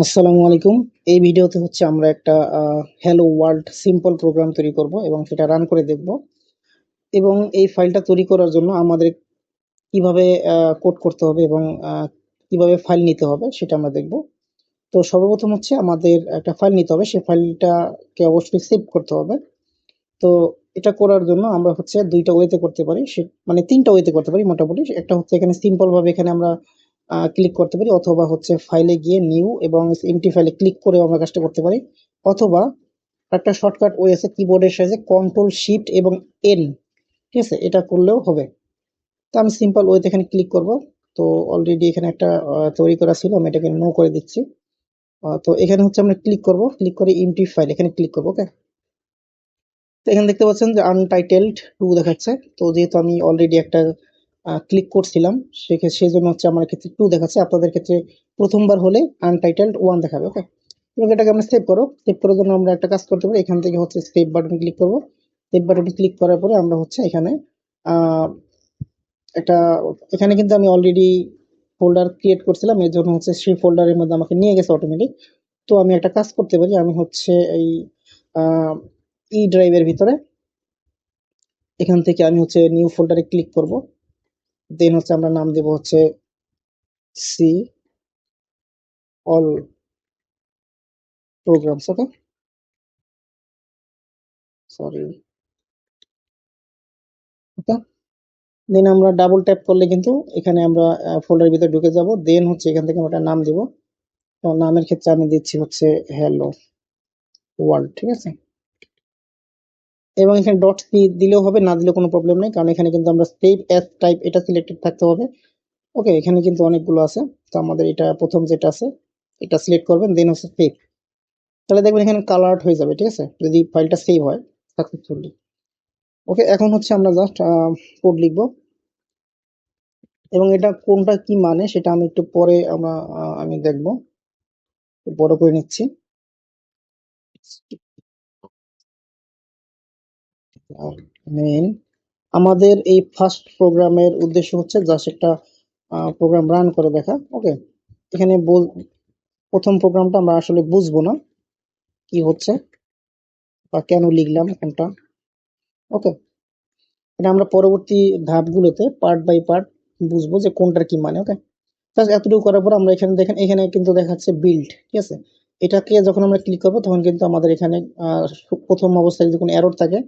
আসসালামু আলাইকুম। এই ভিডিওতে হচ্ছে আমরা একটা হ্যালো ওয়ার্ল্ড সিম্পল প্রোগ্রাম তৈরি করব এবং সেটা রান করে দেখব। এবং এই ফাইলটা তৈরি করার জন্য আমাদের কিভাবে কোড করতে হবে এবং কিভাবে ফাইল নিতে হবে সেটা আমরা দেখব। তো সর্বপ্রথম হচ্ছে আমাদের একটা ফাইল নিতে হবে, সেই ফাইলটাকে অবশ্যই সেভ করতে হবে। তো এটা করার জন্য আমরা হচ্ছে দুইটা ওয়েতে করতে পারি, মানে তিনটা ওয়েতে করতে পারি মোটামুটি। একটা হচ্ছে এখানে সিম্পল ভাবে এখানে আমরা ক্লিক করতে পারি, অথবা হচ্ছে ফাইলে গিয়ে নিউ এবং এমটি ফাইলে ক্লিক করেও আমরা কাজটা করতে পারি, অথবা একটা শর্টকাট ওয়ে আছে কিবোর্ডের সাহায্যে কন্ট্রোল শিফট এবং এন, ঠিক আছে, এটা করলেও হবে। তো আমি সিম্পল ওয়েতে এখানে ক্লিক করব। তো অলরেডি এখানে একটা তৈরি করা ছিল, আমি এটাকে নো করে দিচ্ছি। তো এখানে হচ্ছে আমরা ক্লিক করব, ক্লিক করে এমটি ফাইল এখানে ক্লিক করবো। ওকে, তো এখানে দেখতে পাচ্ছেন যে আনটাইটেলড 2 দেখাচ্ছে। তো যেহেতু আমি অলরেডি একটা ক্লিক করছিলাম, সেই জন্য হচ্ছে আমার ক্ষেত্রে 2 দেখাচ্ছে। আপনাদের ক্ষেত্রে প্রথমবার হলে আনটাইটেলড 1 দেখাবে। ওকে, এবং এটাকে আমরা সেভ করো। সেভ করার জন্য আমরা একটা কাজ করতে পারি, এখান থেকে হচ্ছে সেভ বাটন ক্লিক করব। সেভ বাটনে ক্লিক করার পরে আমরা হচ্ছে এখানে আহ, একটা এখানে কিন্তু আমি অলরেডি ফোল্ডার ক্রিয়েট করছিলাম, এর জন্য হচ্ছে সেই ফোল্ডারের মধ্যে আমাকে নিয়ে গেছে অটোমেটিক। তো আমি একটা কাজ করতে পারি, আমি হচ্ছে এই ই ড্রাইভের ভিতরে এখান থেকে আমি হচ্ছে নিউ ফোল্ডারে ক্লিক করব। দেন হচ্ছে আমরা নাম দেব হচ্ছে সি অল প্রোগ্রামস। ওকে, সরি। ওকে, দেন আমরা ডাবল ট্যাপ করলে কিন্তু এখানে আমরা ফোল্ডারের ভিতরে ঢুকে যাব। দেন হচ্ছে এখান থেকে আমরা একটা নাম দেব। তো নামের ক্ষেত্রে আমি দিচ্ছি হচ্ছে হ্যালো ওয়ার্ল্ড, ঠিক আছে। এবং এখানে ডট সি দিলেও হবে, না দিলেও কোনো প্রবলেম নেই, কারণ এখানে কিন্তু আমরা সেভ অ্যাজ টাইপ এটা সিলেক্টেড থাকতে হবে। ওকে, এখানে কিন্তু অনেকগুলো আছে, তো আমাদের এটা প্রথম যেটা আছে এটা সিলেক্ট করবেন, দেন হচ্ছে সেভ। তাহলে দেখবেন এখানে কালার্ড হয়ে যাবে, ঠিক আছে, যদি ফাইলটা সেভ হয় সাকসেসফুলি। ওকে, এখন হচ্ছে আমরা জাস্ট কোড লিখবো, এবং এটা কোনটা কি মানে সেটা আমি একটু পরে আমি দেখবো, বড় করে নিচ্ছি। মেইন আমাদের এই ফার্স্ট প্রোগ্রামের উদ্দেশ্য হচ্ছে জাস্ট একটা প্রোগ্রাম রান করে দেখা। ওকে, এখানে প্রথম প্রোগ্রামটা আমরা আসলে বুঝবো না কি হচ্ছে বা কেন লিখলাম কোনটা। ওকে, এটা আমরা পরবর্তী ধাপগুলোতে পার্ট বাই পার্ট বুঝবো যে কোনটার কি মানে। ওকে, জাস্ট এতটুকু করার পর আমরা এখানে দেখেন, এখানে কিন্তু দেখাচ্ছে বিল্ড, ঠিক আছে। এটাকে যখন আমরা ক্লিক করবো তখন কিন্তু আমাদের এখানে প্রথম অবস্থায় যদি কোনো এরর থাকে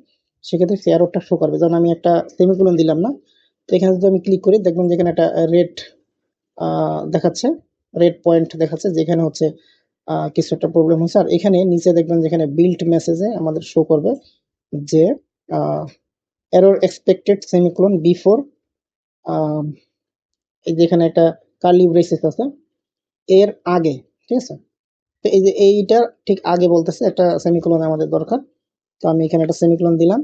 সেক্ষেত্রে সেই এররটা শো করবে। যেমন আমি একটা সেমিকোলন দিলাম না, তো এখানে যদি আমি ক্লিক করি দেখবেন যে এখানে একটা রেড দেখাচ্ছে, রেড পয়েন্ট দেখাচ্ছে, যেখানে হচ্ছে কিছু একটা প্রবলেম হচ্ছে। আর এখানে নিচে দেখবেন যেখানে বিল্ড মেসেজে আমাদের শো করবে যে এরর এক্সপেক্টেড সেমিকোলন বিফোর, এই যে এখানে একটা কার্লি ব্রেসেস আছে এর আগে, ঠিক আছে। তো এই যে এইটা ঠিক আগে বলতেছে একটা সেমিকোলন আমাদের দরকার, তো আমি এখানে একটা সেমিকোলন দিলাম।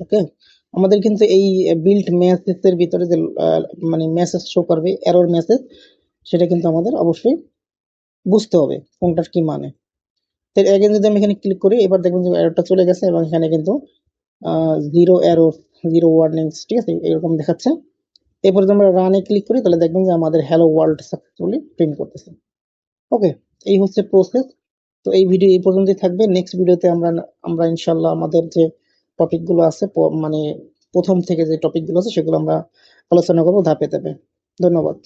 ওকে, আমাদের কিন্তু এই বিল্ড মেসেজের ভিতরে যে মানে মেসেজ শো করবে এরর মেসেজ, সেটা কিন্তু আমাদের অবশ্যই বুঝতে হবে কোনটার কি মানে। তো এগেন যদি আমি এখানে ক্লিক করি, এবার দেখবেন যে এররটা চলে গেছে এবং এখানে কিন্তু জিরো এরর, জিরো ওয়ার্নিংস, ঠিক আছে, এরকম দেখাচ্ছে। এরপর যদি আমরা রানে ক্লিক করি তাহলে দেখবেন যে আমাদের হ্যালো ওয়ার্ল্ড সাকসেসফুলি প্রিন্ট করতেছে। ওকে, এই হচ্ছে প্রসেস। তো এই ভিডিও এই পর্যন্তই থাকবে। নেক্সট ভিডিওতে আমরা আমরা ইনশাল্লাহ আমাদের যে টপিকগুলো আছে মানে প্রথম থেকে যে টপিকগুলো আছে সেগুলো আমরা আলোচনা করবো ধাপে ধাপে। ধন্যবাদ।